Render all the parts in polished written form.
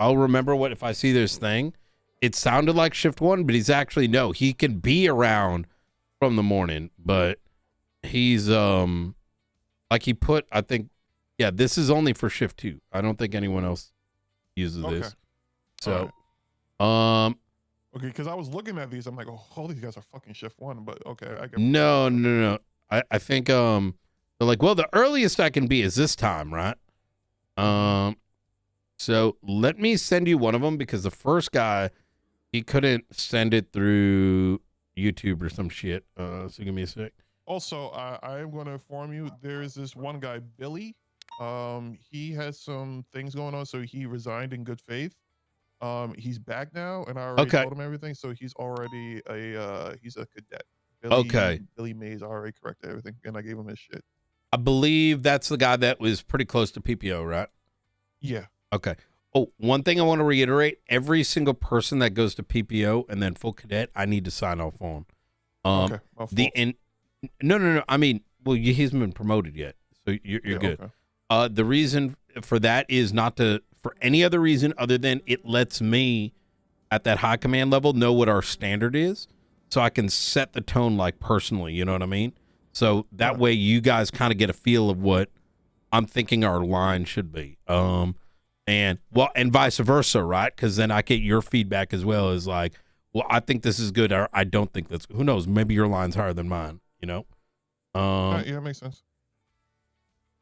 I'll remember what if I see this thing. It sounded like shift 1, but he's actually no. He can be around from the morning, but he's like he put. I think yeah, this is only for shift 2. I don't think anyone else uses this. So, okay, because I was looking at these, I'm like, oh, all these guys are fucking shift 1, but okay, I get. No. I think they're like, well, the earliest I can be is this time, right? So let me send you one of them because the first guy, he couldn't send it through YouTube or some shit. So give me a sec. Also, I am going to inform you, there's this one guy, Billy. He has some things going on, so he resigned in good faith. He's back now, and I already told him everything, so he's already he's a cadet. Billy Mays already corrected everything, and I gave him his shit. I believe that's the guy that was pretty close to PPO, right? Yeah. Okay. Oh, one thing I want to reiterate, every single person that goes to PPO and then full cadet, I need to sign off on. Okay. No. I mean, well, he hasn't been promoted yet, so you're good. Okay. The reason for that is not for any other reason other than it lets me at that high command level know what our standard is, so I can set the tone like personally. You know what I mean? So that way you guys kind of get a feel of what I'm thinking our line should be. And vice versa, right? Because then I get your feedback as well as like, well, I think this is good, or I don't think that's. Who knows? Maybe your line's higher than mine. You know? Yeah, it makes sense.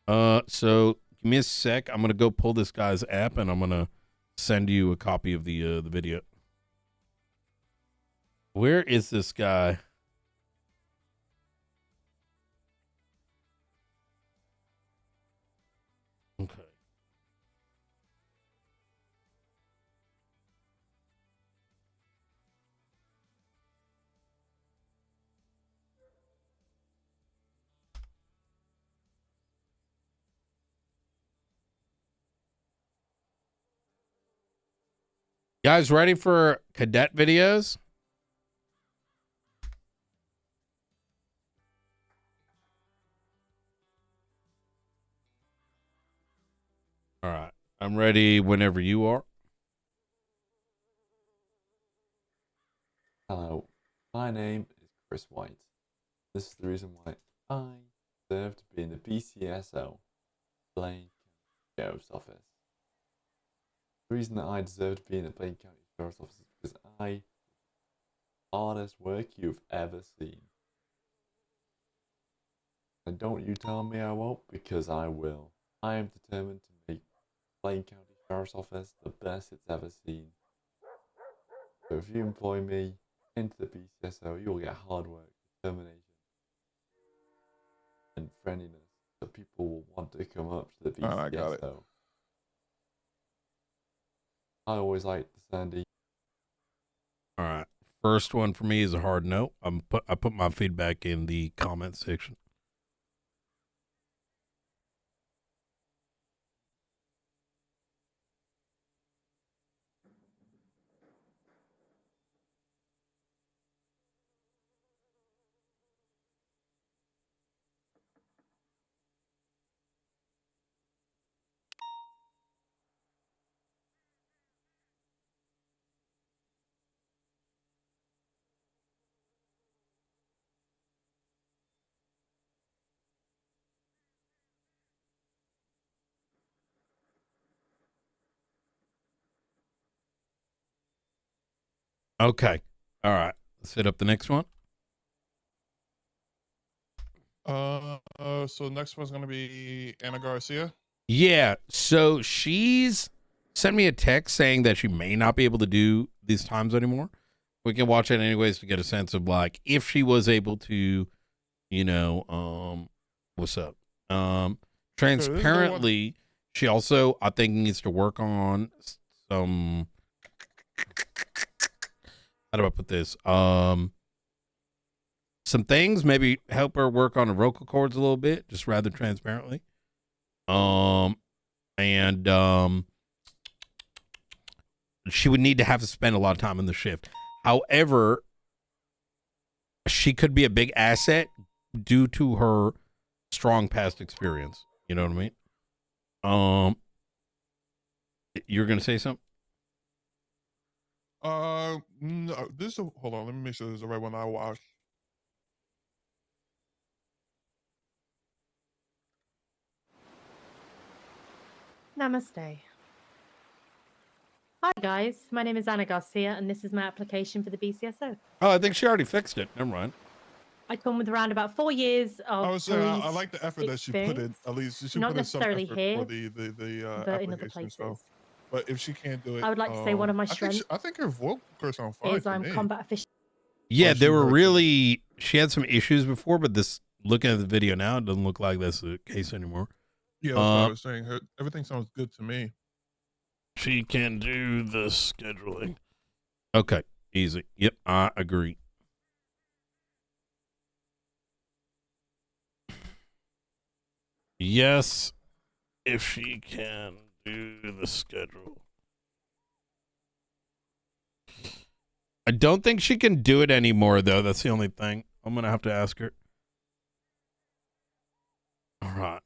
So give me a sec. I'm gonna go pull this guy's app, and I'm gonna send you a copy of the video. Where is this guy? Okay. Guys, ready for cadet videos? All right. I'm ready whenever you are. Hello, my name is Chris White. This is the reason why I deserve to be in the BCSO, Blaine County Sheriff's Office. The reason that I deserve to be in the Blaine County Sheriff's Office is because I hardest work you've ever seen. And don't you tell me I won't, because I will. I am determined to make Blaine County Sheriff's Office the best it's ever seen. So if you employ me into the BCSO, you will get hard work, determination, and friendliness, so people will want to come up to the BCSO. I got it. I always like the Sandy. All right. First one for me is a hard no. I put my feedback in the comment section. Okay. All right. Let's hit up the next one. So next one's gonna be Anna Garcia. Yeah. So she's sent me a text saying that she may not be able to do these times anymore. We can watch it anyways to get a sense of like if she was able to, you know, what's up? Transparently, she also I think needs to work on some. How do I put this? Some things, maybe help her work on the vocal cords a little bit, just rather transparently. She would need to have to spend a lot of time in the shift. However, she could be a big asset due to her strong past experience. You know what I mean? You're gonna say something? No, hold on. Let me make sure this is the right one I watched. Namaste. Hi guys, my name is Anna Garcia and this is my application for the BCSO. Oh, I think she already fixed it. Never mind. I come with around about 4 years of I was saying I like the effort that she put in. experience. At least she Not put in some necessarily effort here, for the but in other application. So, places. but if she can't do it, I would like to say one of my strengths I think her vocal sounds fine is for I'm me. combat efficient. Yeah, Unless there you were heard really. She had some issues before, but this looking at the video now, it doesn't look like that's the case anymore. Yeah, that's what I was saying. Everything sounds good to me. She can do the scheduling. Okay, easy. Yep, I agree. Yes, if she can do the schedule. I don't think she can do it anymore, though. That's the only thing. I'm going to have to ask her. All right.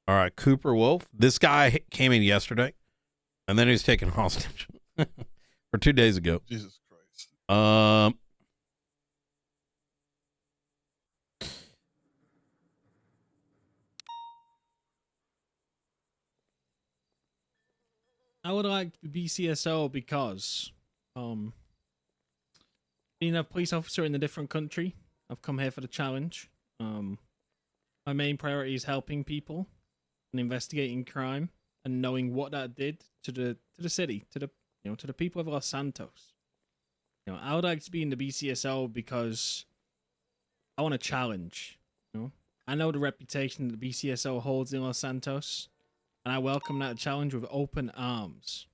All right, Cooper Wolf. This guy came in yesterday, and then he was taken hostage for 2 days ago. Jesus Christ. I would like the BCSO because, being a police officer in a different country, I've come here for the challenge. My main priority is helping people and investigating crime and knowing what that did to the city, to the people of Los Santos. I would like to be in the BCSO because I want a challenge. I know the reputation that the BCSO holds in Los Santos, and I welcome that challenge with open arms.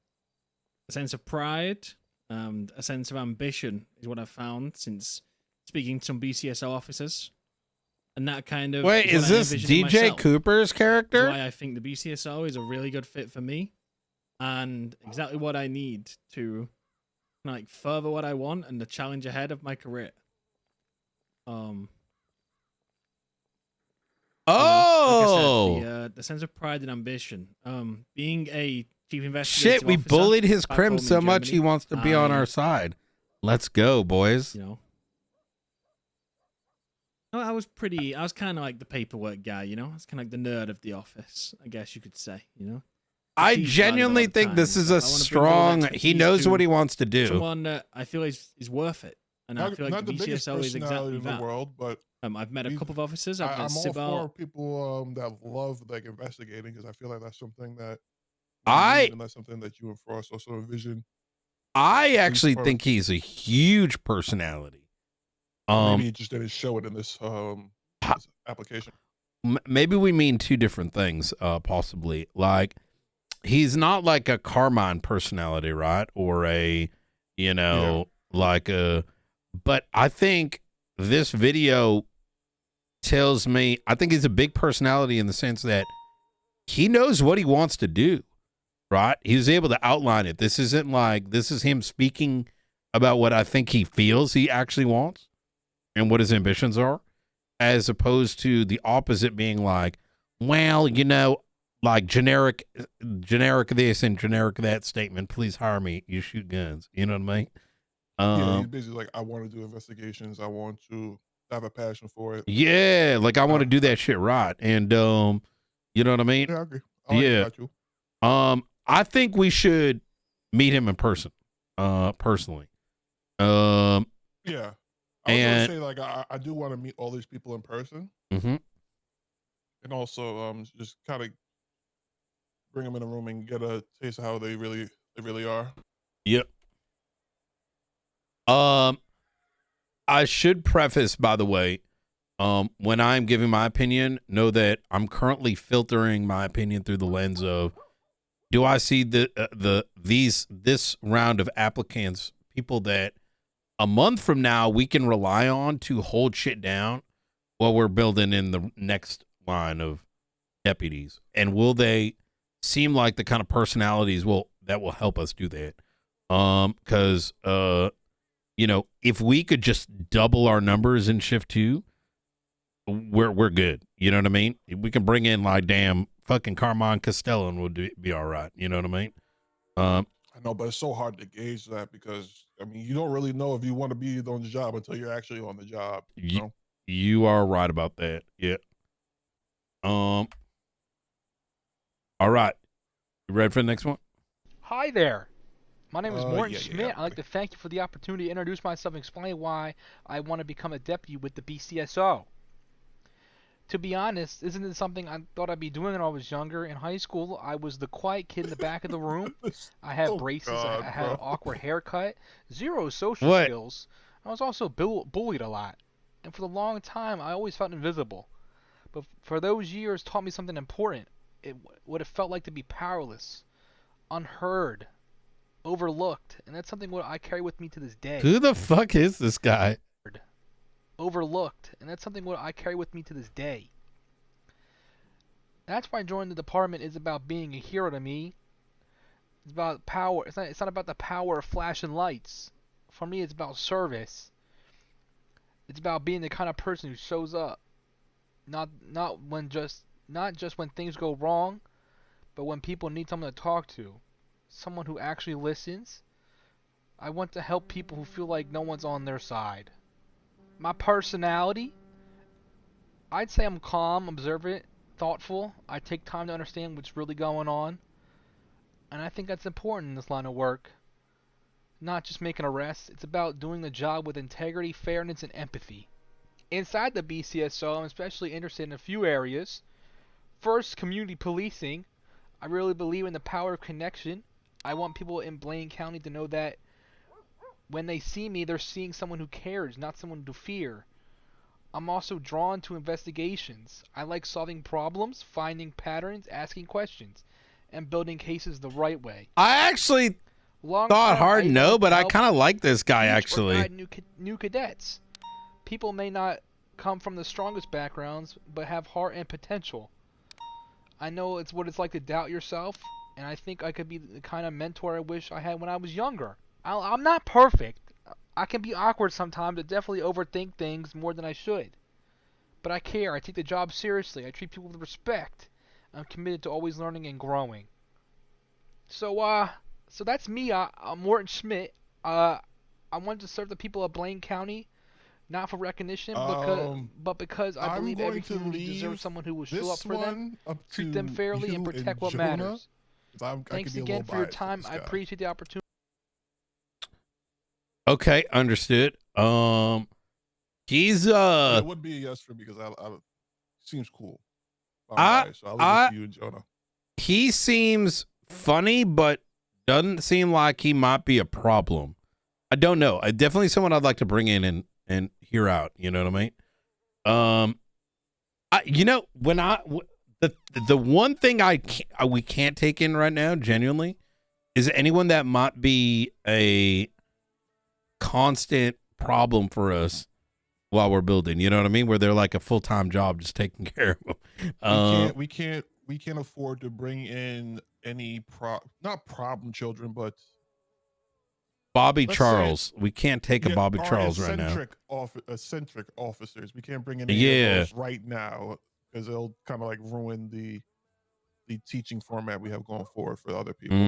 A sense of pride and a sense of ambition is what I've found since speaking to some BCSO officers. And that kind of... Wait, is this DJ Cooper's character? That's why I think the BCSO is a really good fit for me. And exactly what I need to further what I want and the challenge ahead of my career. Oh! Like I said, the sense of pride and ambition. Being a chief investigator. Shit, we bullied his crim so much he wants to be on our side. Let's go, boys. I was kind of like the paperwork guy, I was kind of like the nerd of the office, I guess you could say, I genuinely think this is a strong, he knows what he wants to do. Someone that I feel is worth it. And I feel like the BCSO is exactly that. World, but I've met a couple of officers. I'm all for people that love investigating, because I feel like that's something that and that's something that you and Frost also envision. I actually think he's a huge personality. Maybe he just didn't show it in this application. Maybe we mean two different things, possibly. Like, he's not like a Carmine personality, right? Or a, like a... But I think this video tells me, I think he's a big personality in the sense that he knows what he wants to do, right? He was able to outline it. This isn't like, this is him speaking about what I think he feels he actually wants and what his ambitions are, as opposed to the opposite being like, well, like generic this and generic that statement. Please hire me. You shoot guns. You know what I mean? Yeah, he's basically like, I want to do investigations. I want to have a passion for it. Yeah, like I want to do that shit right. And you know what I mean? Yeah, I agree. I think we should meet him in person. Personally. Yeah. I was gonna say, like, I do want to meet all these people in person. Mm-hmm. And also just kind of bring them in a room and get a taste of how they really are. Yep. I should preface, by the way, when I'm giving my opinion, know that I'm currently filtering my opinion through the lens of, do I see this round of applicants, people that a month from now we can rely on to hold shit down while we're building in the next line of deputies, and will they seem like the kind of personalities that will help us do that? Because if we could just double our numbers in shift 2, we're good. You know what I mean? We can bring in like damn fucking Carmine Costello and we'll be all right. You know what I mean? I I know, but it's so hard to gauge that because I mean, you don't really know if you want to be on the job until you're actually on the job. You know? You are right about that. Yeah. All right. You ready for the next one? Hi there. My name is Morton Yeah, Schmidt. I'd like to thank you for the opportunity to introduce myself and explain why I want to become a deputy with the BCSO. To be honest, isn't it something I thought I'd be doing when I was younger? In high school, I was the quiet kid in the back of the room. I had braces, I had an awkward haircut, zero social skills. I was also bullied a lot. And for a long time, I always felt invisible. But for those years taught me something important. What it felt like to be powerless, unheard, overlooked, and that's something what I carry with me to this day. Who the fuck is this guy? Overlooked, and that's something what I carry with me to this day. That's why joining the department is about being a hero to me. It's about power. It's not about the power of flashing lights. For me, it's about service. It's about being the kind of person who shows up, not just when things go wrong, but when people need someone to talk to, someone who actually listens. I want to help people who feel like no one's on their side. My personality, I'd say I'm calm, observant, thoughtful. I take time to understand what's really going on. And I think that's important in this line of work. Not just making arrests, it's about doing the job with integrity, fairness, and empathy. Inside the BCSO, I'm especially interested in a few areas. First, community policing. I really believe in the power of connection. I want people in Blaine County to know that when they see me, they're seeing someone who cares, not someone to fear. I'm also drawn to investigations. I like solving problems, finding patterns, asking questions, and building cases the right way. I actually thought hard no, but I kind of like this guy actually. New cadets. People may not come from the strongest backgrounds, but have heart and potential. I know it's what it's like to doubt yourself, and I think I could be the kind of mentor I wish I had when I was younger. I'm not perfect. I can be awkward sometimes and definitely overthink things more than I should. But I care. I take the job seriously. I treat people with respect. I'm committed to always learning and growing. So that's me. I'm Morton Schmidt. I wanted to serve the people of Blaine County, not for recognition, but because I believe every community deserves someone who will show up for them, treat them fairly, and protect what matters. Thanks again for your time. I appreciate the opportunity. Okay, understood. He's It would be a yes for me because I seems cool. So I'll leave it to you and Jonah. He seems funny, but doesn't seem like he might be a problem. I don't know. Definitely someone I'd like to bring in and hear out. You know what I mean? The one thing we can't take in right now, genuinely, is anyone that might be a constant problem for us while we're building. You know what I mean? Where they're like a full-time job, just taking care of them. We can't afford to bring in any not problem children, but Bobby Charles. We can't take a Bobby Charles right now. Eccentric officers. We can't bring in any of those right now because they'll kind of like ruin the teaching format we have going forward for other people.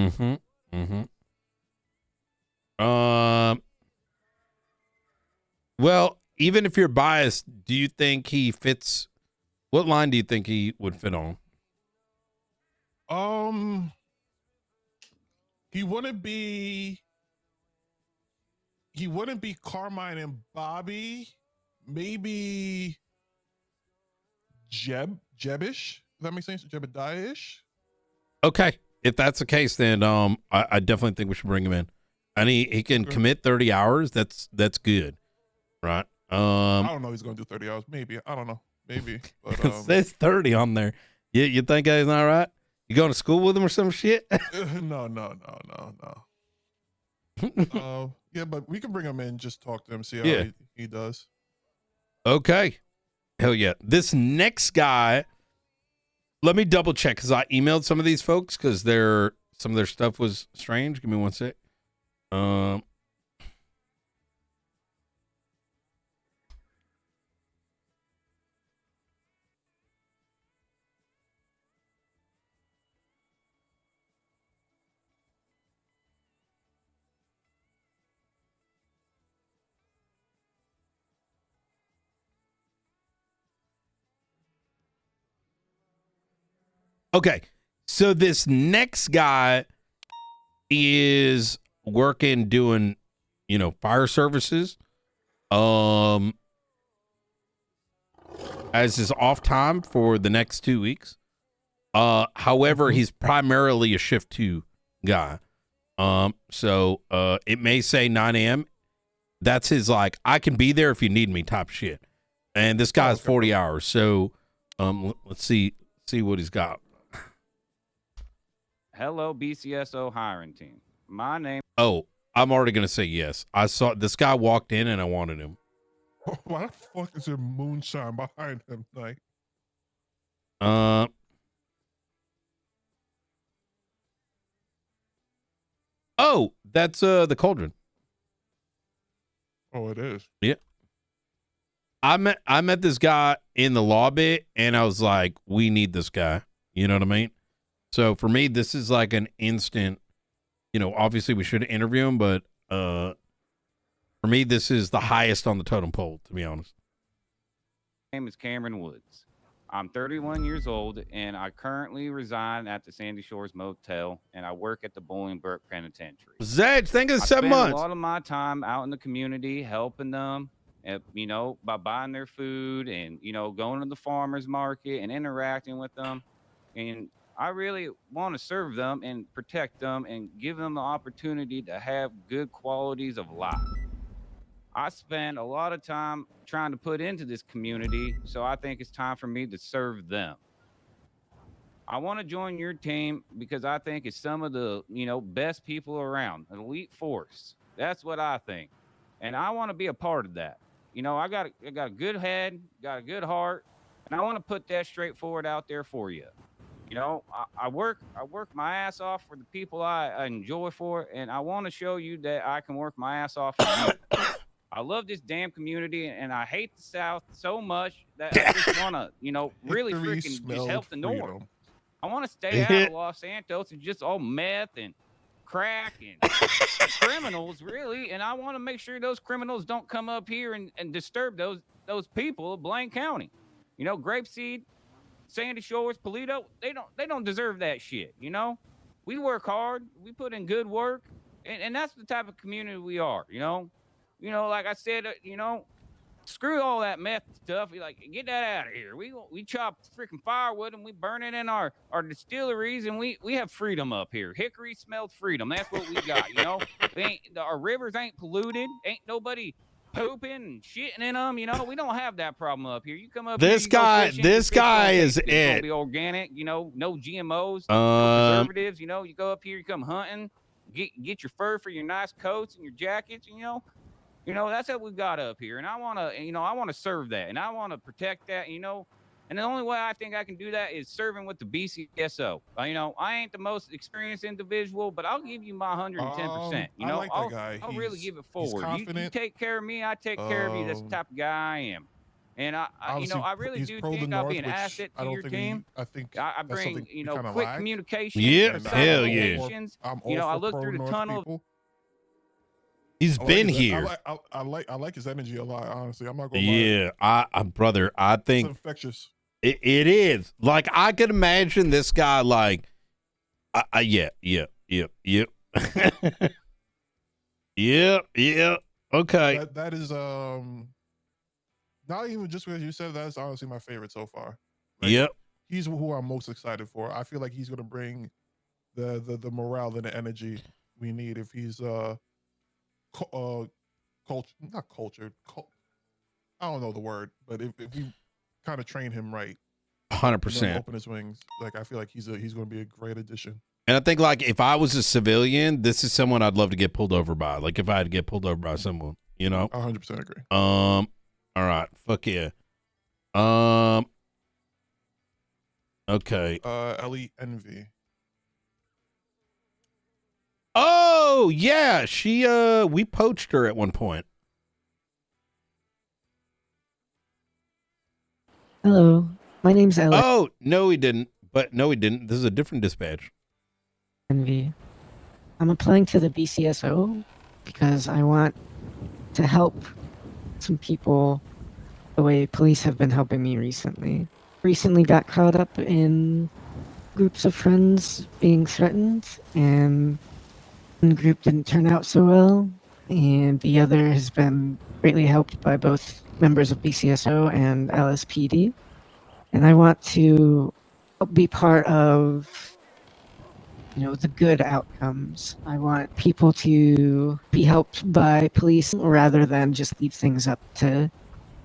Mm-hmm. Well, even if you're biased, do you think he fits? What line do you think he would fit on? He wouldn't be Carmine and Bobby. Maybe Jebish. Does that make sense? Jebediah-ish? Okay. If that's the case, then I definitely think we should bring him in. And he can commit 30 hours. That's good. Right. I don't know. He's going to do 30 hours. Maybe. I don't know. Maybe. But it says 30 on there. You think he's not right? You going to school with him or some shit? No. Yeah, but we can bring him in, just talk to him, see how he does. Okay. Hell yeah. This next guy, let me double check because I emailed some of these folks because some of their stuff was strange. Give me one sec. Okay, so this next guy is working doing, fire services. As his off time for the next 2 weeks. However, he's primarily a shift 2 guy. So it may say 9 a.m. That's his I can be there if you need me type shit. And this guy's 40 hours. So let's see what he's got. Hello, BCSO hiring team. My name. Oh, I'm already gonna say yes. I saw this guy walked in and I wanted him. Why the fuck is there moonshine behind him? Oh, that's the cauldron. Oh, it is. Yeah. I met this guy in the lobby and I was like, we need this guy. You know what I mean? So for me, this is like an instant, obviously we should interview him, but for me, this is the highest on the totem pole, to be honest. My name is Cameron Woods. I'm 31 years old, and I currently reside at the Sandy Shores Motel, and I work at the Bolingbroke Penitentiary. Zed, thank you for 7 I months. spend a lot of my time out in the community helping them, by buying their food and, going to the farmer's market and interacting with them. And I really want to serve them and protect them and give them the opportunity to have good qualities of life. I spend a lot of time trying to put into this community, so I think it's time for me to serve them. I want to join your team because I think it's some of the, best people around, an elite force. That's what I think. And I want to be a part of that. I got a good head, got a good heart, and I want to put that straightforward out there for you. I work my ass off for the people I enjoy for, and I want to show you that I can work my ass off for you. I love this damn community, and I hate the South so much that I just want to, really freaking just help the North. I want to stay out of Los Santos and just all meth and crack and criminals, really. And I want to make sure those criminals don't come up here and disturb those people of Blaine County. Grapeseed, Sandy Shores, Polito, they don't deserve that shit. We work hard, we put in good work, and that's the type of community we are. Like I said, screw all that meth stuff. Get that out of here. We chop freaking firewood and we burn it in our distilleries, and we have freedom up here. Hickory smelled freedom. That's what we got. Our rivers ain't polluted. Ain't nobody pooping and shitting in them. We don't have that problem up here. You come up this here, guy is it's it. gonna be organic. No GMOs, no preservatives. You go up here, you come hunting, get your fur for your nice coats and your jackets. That's what we've got up here, and I want to serve that, and I want to protect that, and the only way I think I can do that is serving with the BCSO. I ain't the most experienced individual, but I'll give you my 110%. I like that guy. I'll really give it forward. You take care of me, I take care of you. That's the type of guy I am. And I really do think I'll be an asset to your team. I bring, quick communication. Yeah, hell yeah. I look through the tunnel. People. He's been here. I like his energy a lot. Honestly, I'm not gonna lie. Yeah, brother, I think it's infectious. It is. I could imagine this guy. Yeah. Yeah. Okay. That is not even just because you said that's honestly my favorite so far. Yep. He's who I'm most excited for. I feel like he's gonna bring the morale and the energy we need if he's not cultured. I don't know the word, but if we kind of train him right, 100%, open his wings. I feel like he's going to be a great addition. And I think if I was a civilian, this is someone I'd love to get pulled over by. If I had to get pulled over by someone, 100% agree. All right, fuck yeah. Okay. Ellie Envy. Oh yeah, she we poached her at one point. Hello, my name's Ellie. Oh no, we didn't. This is a different dispatch. Envy. I'm applying to the BCSO because I want to help some people the way police have been helping me recently. Recently got caught up in groups of friends being threatened, and one group didn't turn out so well, and the other has been greatly helped by both members of BCSO and LSPD. And I want to be part of, the good outcomes. I want people to be helped by police rather than just leave things up to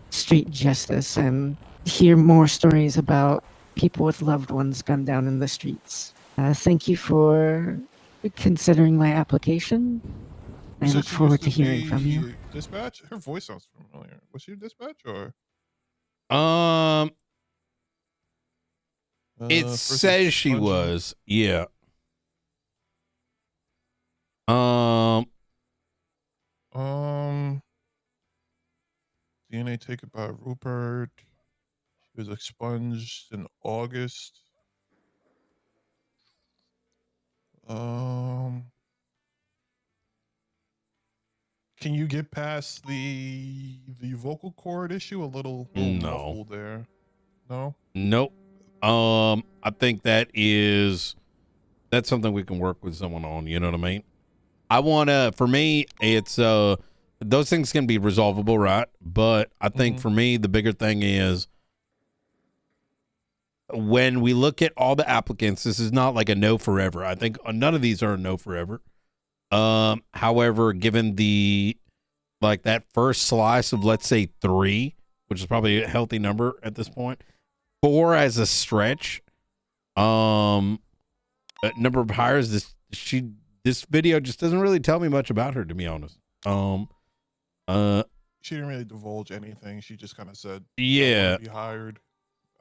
street justice and hear more stories about people with loved ones gunned down in the streets. Thank you for considering my application. I look forward to hearing from you. Dispatch? Her voice sounds familiar. Was she a dispatch or? It says she was. Yeah. DNA taken by Rupert. She was expunged in August. Can you get past the vocal cord issue? A little muffled there. No. Nope. I think that's something we can work with someone on. You know what I mean? For me, it's those things can be resolvable, right? But I think for me, the bigger thing is when we look at all the applicants, this is not like a no forever. I think none of these are a no forever. However, given that first slice of, let's say 3, which is probably a healthy number at this point, 4 as a stretch, number of hires, this video just doesn't really tell me much about her, to be honest. She didn't really divulge anything. She just kind of said, yeah, I want to be hired.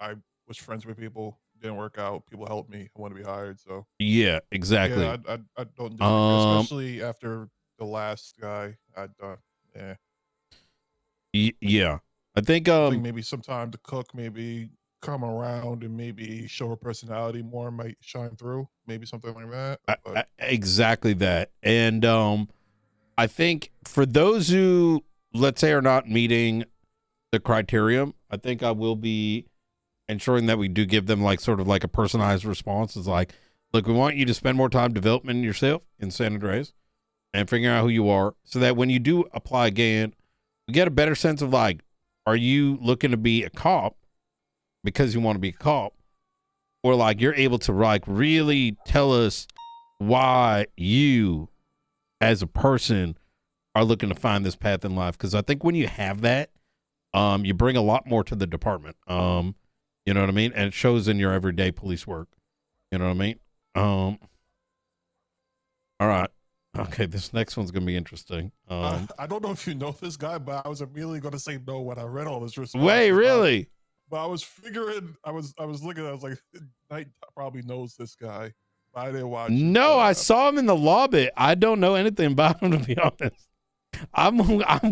I was friends with people, didn't work out. People helped me. I want to be hired. So yeah, exactly. Yeah, I don't disagree, especially after the last guy. Yeah, I think maybe sometime to cook, maybe come around and maybe show her personality more, might shine through, maybe something like that. Exactly that. And I think for those who, let's say, are not meeting the criterion, I think I will be ensuring that we do give them sort of a personalized response. It's like, look, we want you to spend more time developing yourself in San Andreas and figuring out who you are, so that when you do apply again, we get a better sense of are you looking to be a cop because you want to be a cop, or you're able to really tell us why you as a person are looking to find this path in life. Because I think when you have that, you bring a lot more to the department. You know what I mean? And it shows in your everyday police work. You know what I mean? All right. Okay, this next one's gonna be interesting. I don't know if you know this guy, but I was immediately gonna say no when I read all this response. Wait, really? But I was figuring, I was looking, I was like, Knight probably knows this guy. I didn't watch it. No, I saw him in the lobby. I don't know anything about him, to be honest. I'm looking at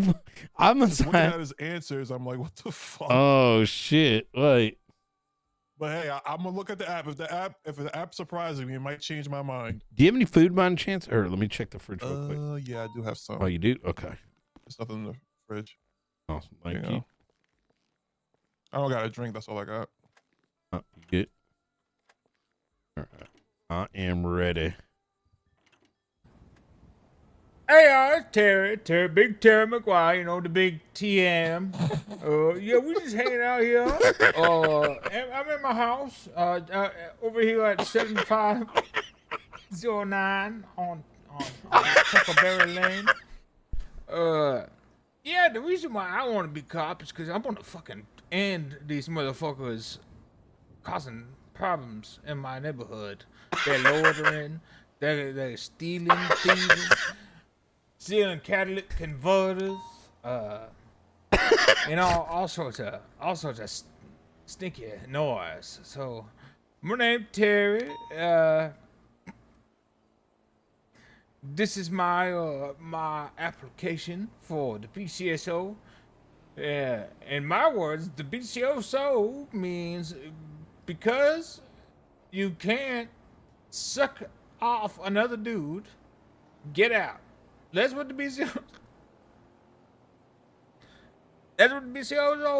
his answers. I'm like, what the fuck? Oh shit! Wait. But hey, I'm gonna look at the app. If the app surprises me, it might change my mind. Do you have any food by any chance? Or let me check the fridge real quick. Yeah, I do have some. Oh, you do? Okay. There's nothing in the fridge. Awesome. Thank you. I don't got a drink. That's all I got. You good? All right. I am ready. Hey, it's Terry, Big Terry McGuire, the big TM. Yeah, we just hanging out here. I'm in my house, over here at 7509 on Huckleberry Lane. Yeah, the reason why I want to be cop is because I want to fucking end these motherfuckers causing problems in my neighborhood. They're loitering, they're stealing, thieving, stealing catalytic converters, all sorts of stinky noise. So, my name's Terry. This is my my application for the BCSO. In my words, the BCSO means because you can't suck off another dude, get out. That's what the BCSO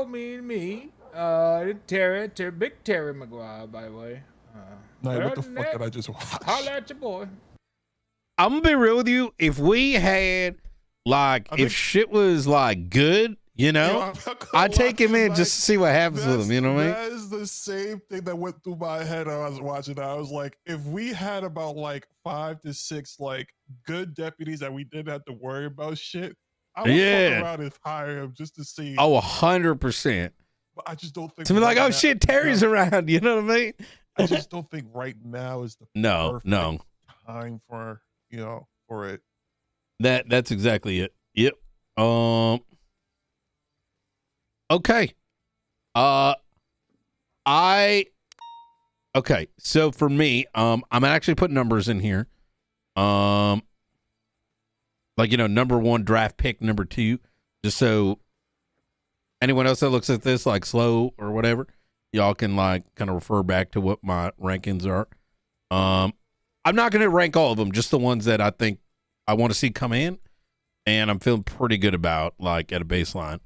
mean to me. Terry, Big Terry McGuire, by the way. Nah, what the other than fuck that, did I just watch? Holla at your boy. I'm gonna be real with you. If we had like, if shit was like good, you know, I'd take him in just to see what happens with him. You know what I mean? That is the same thing that went through my head when I was watching that. I was like, if we had about like 5 to 6 like good deputies that we didn't have to worry about shit, I would fuck around and hire him just to see. Oh, 100%. But I just don't think to be like, oh shit, Terry's around. You know what I mean? I just don't think right now is the perfect time for for it. That's exactly it. Yep. Okay. Okay. So for me, I'm actually putting numbers in here. Like, number 1 draft pick, number 2, just so anyone else that looks at this like slow or whatever, y'all can like kind of refer back to what my rankings are. I'm not going to rank all of them, just the ones that I think I want to see come in, and I'm feeling pretty good about like at a baseline.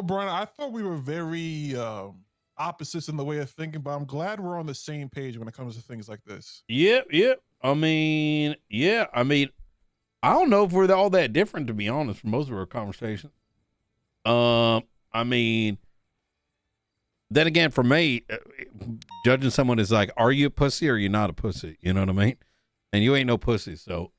Brian, I thought we were very opposites in the way of thinking, but I'm glad we're on the same page when it comes to things like this. Yep. I mean, I don't know if we're all that different, to be honest, for most of our conversations. I mean, then again, for me, judging someone is like, are you a pussy or are you not a pussy? You know what I mean? And you ain't no pussy, so.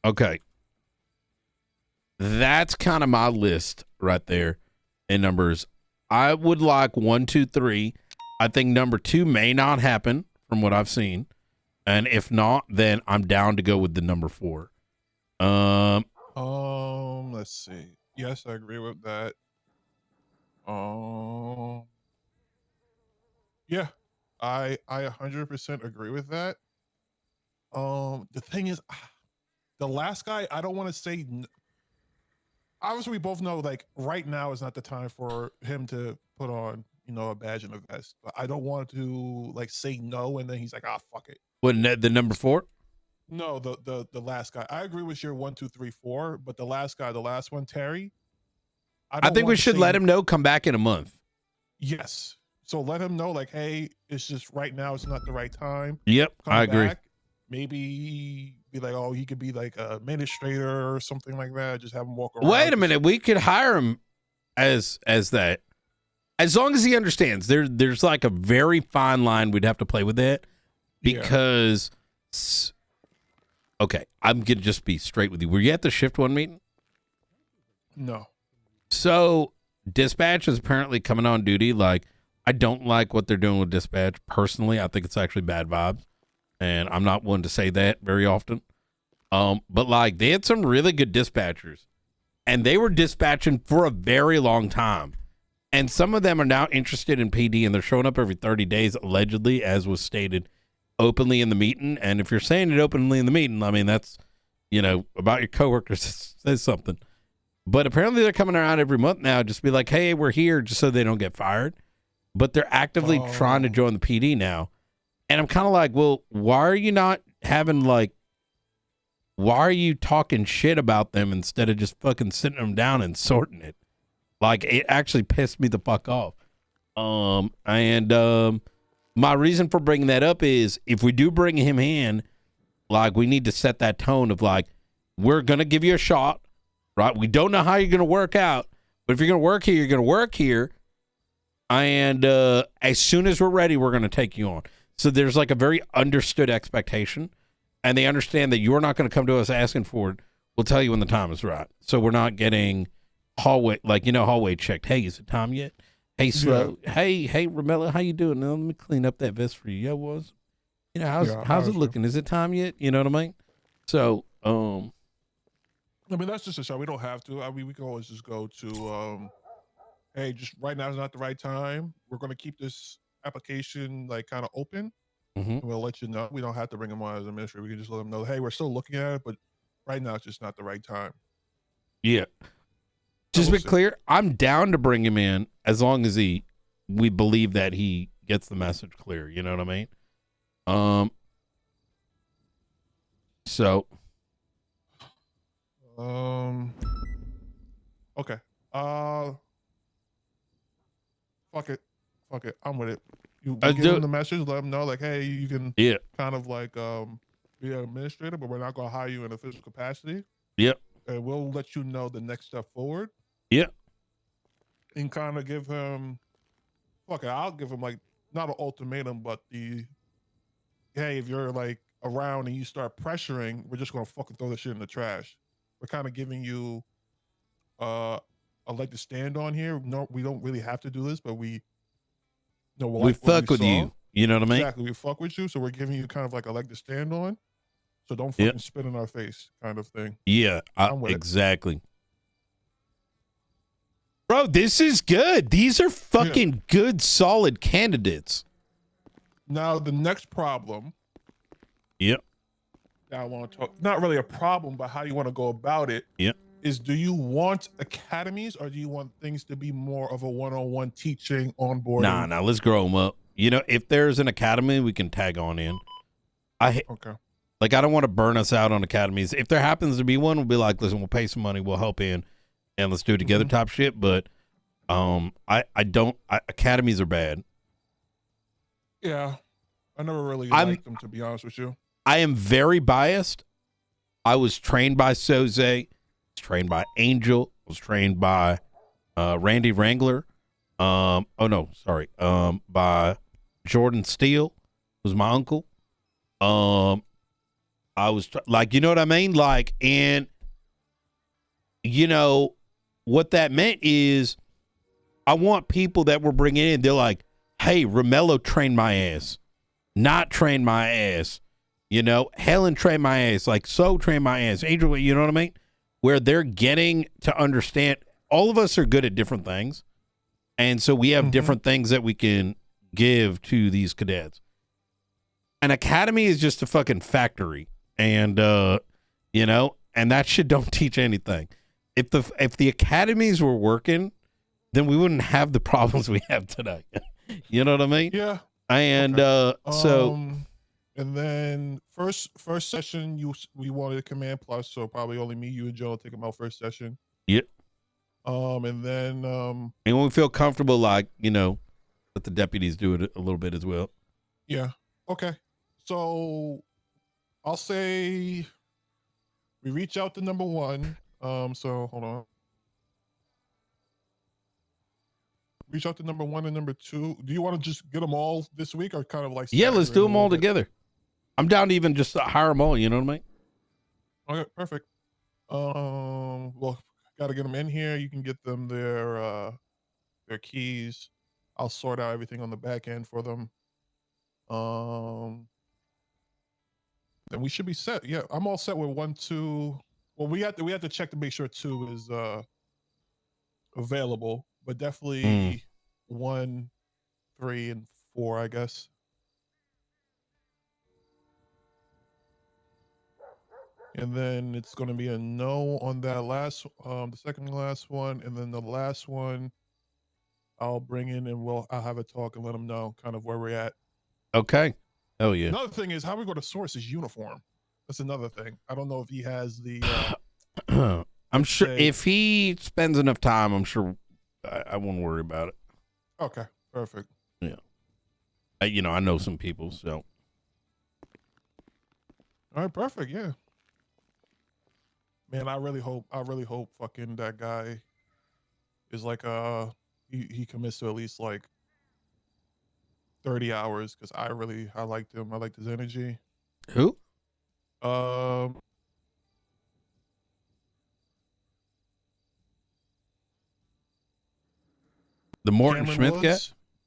Okay. That's kind of my list right there in numbers. I would like 1, 2, 3. I think number 2 may not happen from what I've seen. And if not, then I'm down to go with the number 4. Let's see. Yes, I agree with that. Yeah, I 100% agree with that. The thing is, the last guy, I don't want to say. Obviously, we both know like right now is not the time for him to put on a badge and a vest. But I don't want to like say no, and then he's like, fuck it. What, the number 4? No, the last guy. I agree with your 1, 2, 3, 4, but the last guy, the last one, Terry. I think we should let him know. Come back in a month. Yes. So let him know, like, hey, it's just right now. It's not the right time. Yep, I agree. Maybe be like, he could be like a administrator or something like that. Just have him walk around. Wait a minute, we could hire him as that, as long as he understands. There's like a very fine line we'd have to play with that, because. Okay, I'm gonna just be straight with you. Were you at the shift 1 meeting? No. So dispatch is apparently coming on duty. Like, I don't like what they're doing with dispatch personally. I think it's actually bad vibes. And I'm not one to say that very often. But like, they had some really good dispatchers, and they were dispatching for a very long time. And some of them are now interested in PD, and they're showing up every 30 days, allegedly, as was stated openly in the meeting. And if you're saying it openly in the meeting, I mean, that's, about your coworkers, says something. But apparently they're coming around every month now, just be like, hey, we're here, just so they don't get fired. But they're actively trying to join the PD now. And I'm kind of like, well, why are you not having why are you talking shit about them instead of just fucking sitting them down and sorting it? Like, it actually pissed me the fuck off. My reason for bringing that up is, if we do bring him in, like, we need to set that tone of like, we're going to give you a shot, right? We don't know how you're going to work out, but if you're going to work here, you're going to work here. And as soon as we're ready, we're going to take you on. So there's like a very understood expectation, and they understand that you're not going to come to us asking for it. We'll tell you when the time is right. So we're not getting hallway checked. Hey, is it time yet? Hey, Slow. Yeah. Hey, Romello, how you doing? Now, let me clean up that vest for you. How's it looking? Is it time yet? You know what I mean? So, I mean, that's just a show. We don't have to. I mean, we can always just go to, hey, just right now is not the right time. We're going to keep this application like kind of open. Mm-hmm. We'll let you know. We don't have to bring them on as an administrator. We can just let them know, hey, we're still looking at it, but right now it's just not the right time. Yeah. Just we'll be clear, I'm down to bring him in as long as we believe that he gets the message clear. You know what I mean? So. Okay. Fuck it. I'm with it. You give them the message, let them know, like, hey, you can kind of like be an administrator, but we're not gonna hire you in official capacity. Yep. And we'll let you know the next step forward. Yep. And kind of give him, I'll give him like not an ultimatum, but hey, if you're like around and you start pressuring, we're just gonna fucking throw the shit in the trash. We're kind of giving you a leg to stand on here. No, we don't really have to do this, but we fuck with you. You know what I mean? Exactly. We fuck with you, so we're giving you kind of like a leg to stand on. So don't fucking spit in our face, kind of thing. Yeah, exactly. Bro, this is good. These are fucking good, solid candidates. Now, the next problem. Yep. Now I want to talk, not really a problem, but how you want to go about it. Yep. Is do you want academies or do you want things to be more of a one-on-one teaching, onboarding? Nah, let's grow them up. You know, if there's an academy, we can tag on in. Okay. Like, I don't want to burn us out on academies. If there happens to be one, we'll be like, listen, we'll pay some money, we'll help in, and let's do it together type shit. But academies are bad. Yeah. I never really liked them, to be honest with you. I am very biased. I was trained by Soze, trained by Angel, was trained by Randy Wrangler. By Jordan Steele, who's my uncle. I was like, you know what I mean? Like, and you know what that meant is I want people that we're bringing in. They're like, hey, Romello trained my ass, not trained my ass. You know, Helen trained my ass, like so trained my ass. Angel, you know what I mean? Where they're getting to understand. All of us are good at different things. And so we have different things that we can give to these cadets. An academy is just a fucking factory. And, you know, and that shit don't teach anything. If the academies were working, then we wouldn't have the problems we have today. You know what I mean? Yeah. And and then first session we wanted a command plus, so probably only me, you, and Joe will take them out first session. Yep. And then and when we feel comfortable, like, you know, let the deputies do it a little bit as well. Yeah. Okay. So I'll say we reach out to number one. So hold on. Reach out to number one and number two. Do you want to just get them all this week, or kind of like? Yeah, let's do them all together. I'm down to even just hire them all. You know what I mean? Okay, perfect. Well, got to get them in here. You can get them their keys. I'll sort out everything on the back end for them. Then we should be set. Yeah, I'm all set with 1, 2. Well, we have to check to make sure 2 is available, but definitely 1, 3, and 4, I guess. And then it's going to be a no on that last, the second last one, and then the last one, I'll bring in and I'll have a talk and let them know kind of where we're at. Okay. Oh yeah. Another thing is how we go to source his uniform. That's another thing. I don't know if he has the. I'm sure if he spends enough time, I'm sure I won't worry about it. Okay. Perfect. Yeah. You know, I know some people, so. All right. Perfect. Yeah. Man, I really hope fucking that guy is like he commits to at least like 30 hours, because I liked him. I liked his energy. Who? The Morton Schmidt guy?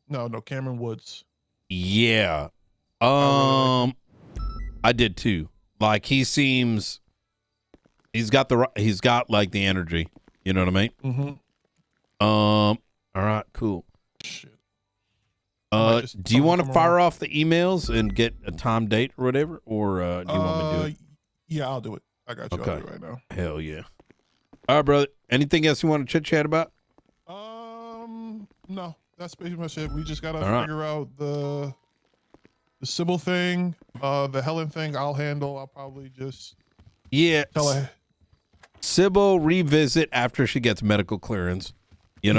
No, Cameron Woods. Yeah. I did too. Like, he seems, he's got like the energy. You know what I mean? Mm-hmm. All right, cool. Shit. Do you want to fire off the emails and get a time, date, or whatever, or do you want me to do it? Yeah, I'll do it. I got you Okay. right now. Hell yeah. All right, brother. Anything else you want to chit chat about? No, that's pretty much it. We just gotta All right. figure out the Sybil thing, the Helen thing. I'll handle. I'll probably just tell her. Sybil revisit after she gets medical clearance. You know what